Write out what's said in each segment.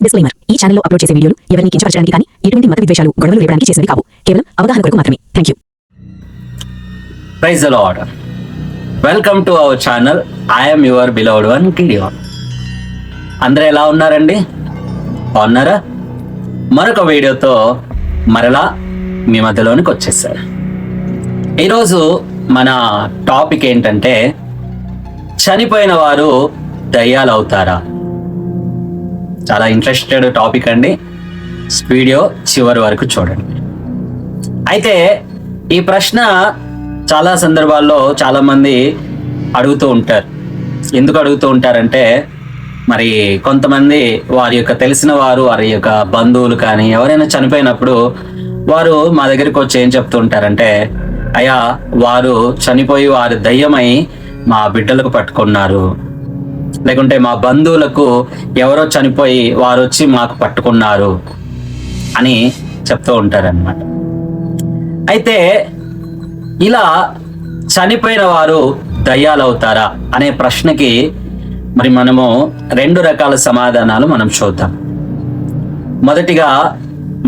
Disclaimer: ఈ ఛానల్లో upload చేసే వీడియోలు ఎవరిని కించపరచడానికి కానీ ఎటువంటి మత విద్వేషాలు, గొడవలు రేపడానికి చేసినవి కావు. కేవలం అవగాహన కొరకు మాత్రమే. Thank you. Praise the lord. Welcome to our channel. I'm your beloved one Gideon. అందరూ ఎలా ఉన్నారండి? బాగున్నారా? మరొక వీడియోతో మరలా మీ మధ్యలోనికి వచ్చేసారు. ఈరోజు మన టాపిక్ ఏంటంటే, చనిపోయిన వారు దయ్యాలు అవుతారా? చాలా ఇంట్రెస్టెడ్ టాపిక్ అండి. వీడియో చివరి వరకు చూడండి. అయితే ఈ ప్రశ్న చాలా సందర్భాల్లో చాలామంది అడుగుతూ ఉంటారు. ఎందుకు అడుగుతూ ఉంటారంటే, మరి కొంతమంది వారి యొక్క తెలిసిన వారు, వారి యొక్క బంధువులు కానీ ఎవరైనా చనిపోయినప్పుడు వారు మా దగ్గరికి వచ్చి ఏం చెప్తూ ఉంటారంటే, అయ్యా, వారు చనిపోయి వారి దయ్యమై మా బిడ్డలకు పట్టుకున్నారు, లేకుంటే మా బంధువులకు ఎవరో చనిపోయి వారు వచ్చి మాకు పట్టుకున్నారు అని చెప్తూ ఉంటారన్నమాట. అయితే ఇలా చనిపోయిన వారు దయ్యాలు అవుతారా అనే ప్రశ్నకి మరి మనము రెండు రకాల సమాధానాలు మనం చూద్దాం. మొదటిగా,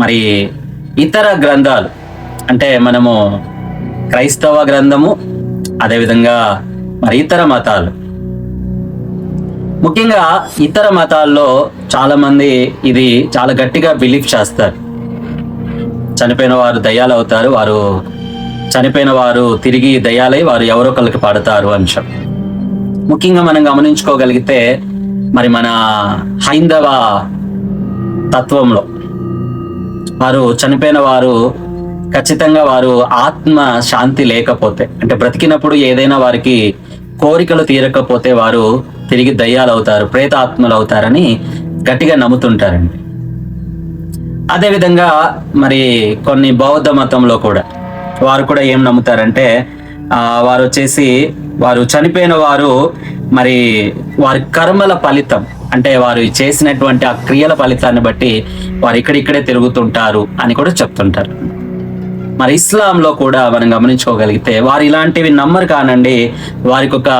మరి ఇతర గ్రంథాలు అంటే మనము క్రైస్తవ గ్రంథము, అదేవిధంగా మరి ఇతర మతాలు, ముఖ్యంగా ఇతర మతాల్లో చాలా మంది ఇది చాలా గట్టిగా బిలీవ్ చేస్తారు. చనిపోయిన వారు దయ్యాలు అవుతారు, వారు చనిపోయిన వారు తిరిగి దయ్యాలై వారు ఎవరో ఒకరికి పడతారు అని చెప్పి. ముఖ్యంగా మనం గమనించుకోగలిగితే మరి మన హైందవ తత్వంలో వారు చనిపోయిన వారు ఖచ్చితంగా వారు ఆత్మ శాంతి లేకపోతే, అంటే బ్రతికినప్పుడు ఏదైనా వారికి కోరికలు తీరకపోతే వారు తిరిగి దయ్యాలు అవుతారు, ప్రేతాత్మలు అవుతారని గట్టిగా నమ్ముతుంటారండి. అదేవిధంగా మరి కొన్ని బౌద్ధ మతంలో కూడా వారు కూడా ఏం నమ్ముతారంటే, వారు వచ్చేసి వారు చనిపోయిన వారు మరి వారి కర్మల ఫలితం, అంటే వారు చేసినటువంటి ఆ క్రియల ఫలితాన్ని బట్టి వారు ఇక్కడిక్కడే తిరుగుతుంటారు అని కూడా చెప్తుంటారు. మరి ఇస్లాంలో కూడా మనం గమనించుకోగలిగితే వారు ఇలాంటివి నమ్మరు కానండి, వారికి ఒక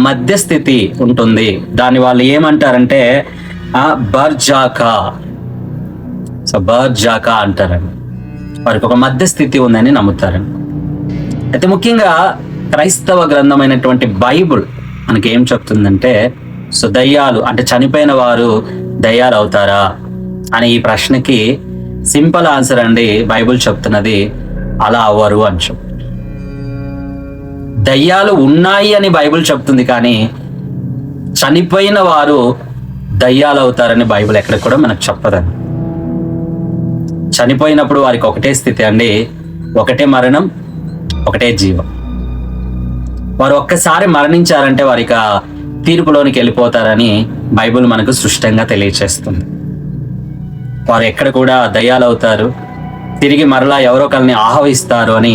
మధ్యస్థితి ఉంటుంది. దాన్ని వాళ్ళు ఏమంటారంటే బర్జాకా. సో బర్జాకా అంటారండి. వారికి ఒక మధ్యస్థితి ఉందని నమ్ముతారండి. అయితే ముఖ్యంగా క్రైస్తవ గ్రంథమైనటువంటి బైబుల్ మనకి ఏం చెప్తుందంటే, సో దయ్యాలు అంటే చనిపోయిన వారు దయ్యాలు అవుతారా అనే ఈ ప్రశ్నకి సింపుల్ ఆన్సర్ అండి. బైబుల్ చెప్తున్నది అలా అవ్వరు అని చెప్పి. దయ్యాలు ఉన్నాయి అని బైబిల్ చెప్తుంది, కానీ చనిపోయిన వారు దయ్యాలు అవుతారని బైబిల్ ఎక్కడ కూడా మనకు చెప్పదండి. చనిపోయినప్పుడు వారికి ఒకటే స్థితి అండి, ఒకటే మరణం, ఒకటే జీవం. వారు ఒక్కసారి మరణించారంటే వారికి ఆ తీర్పులోనికి వెళ్ళిపోతారని బైబిల్ మనకు స్పష్టంగా తెలియచేస్తుంది. వారు ఎక్కడ కూడా దయ్యాలు అవుతారు, తిరిగి మరలా ఎవరో ఒకరిని ఆహ్వానిస్తారు అని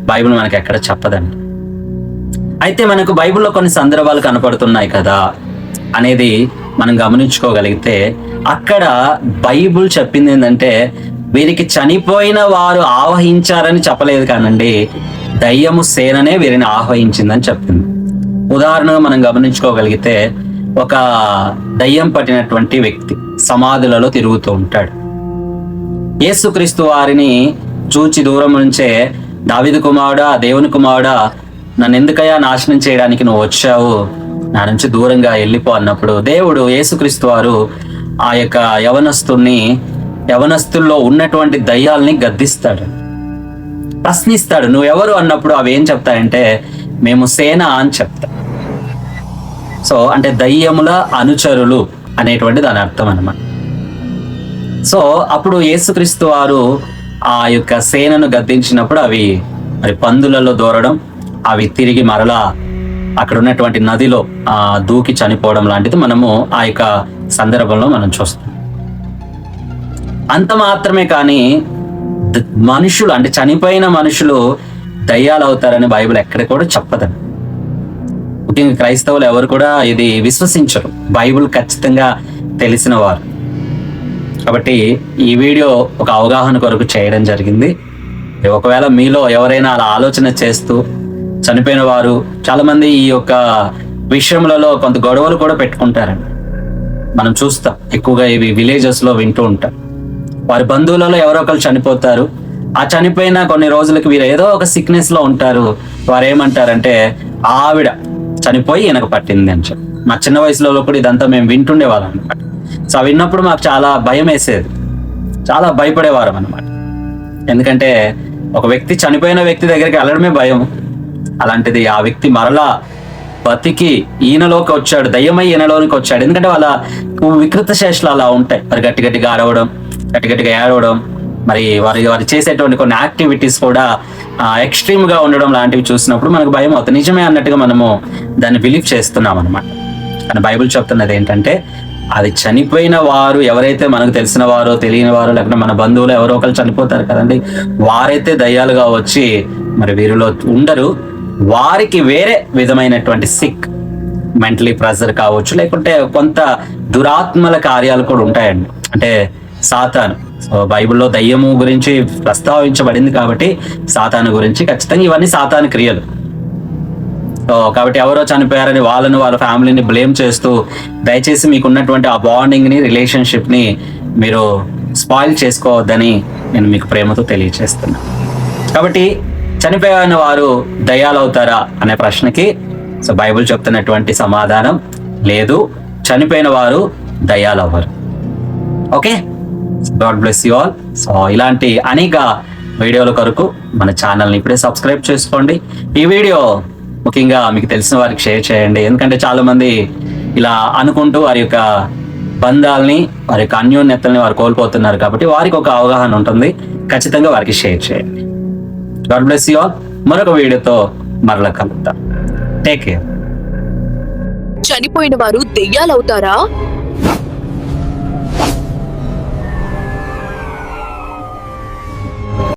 బైబిల్ మనకు ఎక్కడ చెప్పదండి. అయితే మనకు బైబిల్లో కొన్ని సందర్భాలు కనపడుతున్నాయి కదా అనేది మనం గమనించుకోగలిగితే, అక్కడ బైబిల్ చెప్పింది ఏంటంటే, వీరికి చనిపోయిన వారు ఆవహించారని చెప్పలేదు కానండి, దయ్యము సేననే వీరిని ఆహ్వానించిందని చెప్పింది. ఉదాహరణగా మనం గమనించుకోగలిగితే, ఒక దయ్యం పట్టినటువంటి వ్యక్తి సమాధులలో తిరుగుతూ ఉంటాడు. యేసుక్రీస్తు వారిని చూచి దూరం నుంచే, దావీదు కుమారుడా, దేవుని కుమారుడా, నన్ను ఎందుకయ్యా నాశనం చేయడానికి నువ్వు వచ్చావు, నా నుంచి దూరంగా వెళ్ళిపో అన్నప్పుడు దేవుడు యేసుక్రీస్తు వారు ఆ యొక్క యవనస్తుల్లో ఉన్నటువంటి దయ్యాల్ని గద్దిస్తాడు, ప్రశ్నిస్తాడు. నువ్వెవరు అన్నప్పుడు అవి ఏం చెప్తాయంటే, మేము సేన అని చెప్తా. సో అంటే దయ్యముల అనుచరులు అనేటువంటి దాని అర్థం అన్నమాట. సో అప్పుడు యేసుక్రీస్తు వారు ఆ యొక్క సేనను గద్దించినప్పుడు అవి మరి పందులలో దూరడం, అవి తిరిగి మరలా అక్కడ ఉన్నటువంటి నదిలో దూకి చనిపోవడం లాంటిది మనము ఆ యొక్క సందర్భంలో మనం చూస్తాం. అంత మాత్రమే కానీ మనుషులు అంటే చనిపోయిన మనుషులు దయ్యాలు అవుతారని బైబిల్ ఎక్కడ కూడా చెప్పదండి. ముఖ్యంగా క్రైస్తవులు ఎవరు కూడా ఇది విశ్వసించరు, బైబిల్ ఖచ్చితంగా తెలిసిన వారు. కాబట్టి ఈ వీడియో ఒక అవగాహన కొరకు చేయడం జరిగింది. ఒకవేళ మీలో ఎవరైనా అలా ఆలోచన చేస్తూ చనిపోయిన వారు, చాలామంది ఈ యొక్క విషయములలో కొంత గొడవలు కూడా పెట్టుకుంటారండి. మనం చూస్తాం ఎక్కువగా ఇవి విలేజెస్ లో వింటూ ఉంటాం. వారి బంధువులలో ఎవరో ఒకరు చనిపోతారు. ఆ చనిపోయిన కొన్ని రోజులకి వీరు ఏదో ఒక సిక్నెస్ లో ఉంటారు. వారు ఏమంటారంటే ఆవిడ చనిపోయి ఈయనకు పట్టింది అని చెప్పి. మా చిన్న వయసులో కూడా ఇదంతా మేము వింటుండే వాళ్ళం అనమాట. సో విన్నప్పుడు మాకు చాలా భయం వేసేది, చాలా భయపడేవారం అనమాట. ఎందుకంటే ఒక వ్యక్తి చనిపోయిన వ్యక్తి దగ్గరికి వెళ్ళడమే భయం. అలాంటిది ఆ వ్యక్తి మరలా బతికి ఈయనలోకి వచ్చాడు, దయ్యమై ఈయనలోనికి వచ్చాడు. ఎందుకంటే వాళ్ళ వికృత శేషాలు అలా ఉంటాయి. మరి గట్టి గట్టిగా అరవడం, గట్టి గట్టిగా ఏడవడం, మరి వారు చేసేటువంటి కొన్ని యాక్టివిటీస్ కూడా ఎక్స్ట్రీమ్ గా ఉండడం లాంటివి చూసినప్పుడు మనకు భయం అవుతుంది. నిజమే అన్నట్టుగా మనము దాన్ని బిలీవ్ చేస్తున్నాం అనమాట. కానీ బైబిల్ చెప్తున్నది ఏంటంటే అది చనిపోయిన వారు ఎవరైతే మనకు తెలిసిన వారో తెలియని వారో లేకపోతే మన బంధువులు ఎవరో ఒకరు చనిపోతారు కదండి, వారైతే దయ్యాలుగా వచ్చి మరి వీరిలో ఉండరు. వారికి వేరే విధమైనటువంటి సిక్, మెంటలీ ప్రెజర్ కావచ్చు, లేకుంటే కొంత దురాత్మల కార్యాలు కూడా ఉంటాయండి. అంటే సాతాను, సో బైబిల్లో దయ్యము గురించి ప్రస్తావించబడింది కాబట్టి సాతాను గురించి ఖచ్చితంగా ఇవన్నీ సాతాను క్రియలు. సో కాబట్టి ఎవరో చనిపోయారని వాళ్ళను వాళ్ళ ఫ్యామిలీని బ్లేమ్ చేస్తూ దయచేసి మీకు ఉన్నటువంటి ఆ బాండింగ్ని, రిలేషన్షిప్ని మీరు స్పాయిల్ చేసుకోవద్దని నేను మీకు ప్రేమతో తెలియజేస్తున్నాను. కాబట్టి చనిపోయిన వారు దయ్యాలు అవుతారా అనే ప్రశ్నకి సో బైబిల్ చెప్తున్నటువంటి సమాధానం లేదు, చనిపోయిన వారు దయ్యాలు అవ్వరు. Okay, God bless you all. So ఇలాంటి అనేక వీడియోల కొరకు మన ఛానల్ని ఇప్పుడే సబ్స్క్రైబ్ చేసుకోండి. ఈ వీడియో ముఖ్యంగా మీకు తెలిసిన వారికి షేర్ చేయండి. ఎందుకంటే చాలా మంది ఇలా అనుకుంటూ వారి యొక్క బంధాలని, వారి యొక్క అన్యోన్యతల్ని వారు కోల్పోతున్నారు. కాబట్టి వారికి ఒక అవగాహన ఉంటుంది, ఖచ్చితంగా వారికి షేర్ చేయండి. God bless you all. మరొక వీడియోతో మరలా కలుద్దాం. Take care. చనిపోయిన వారు దెయ్యాలవుతారా?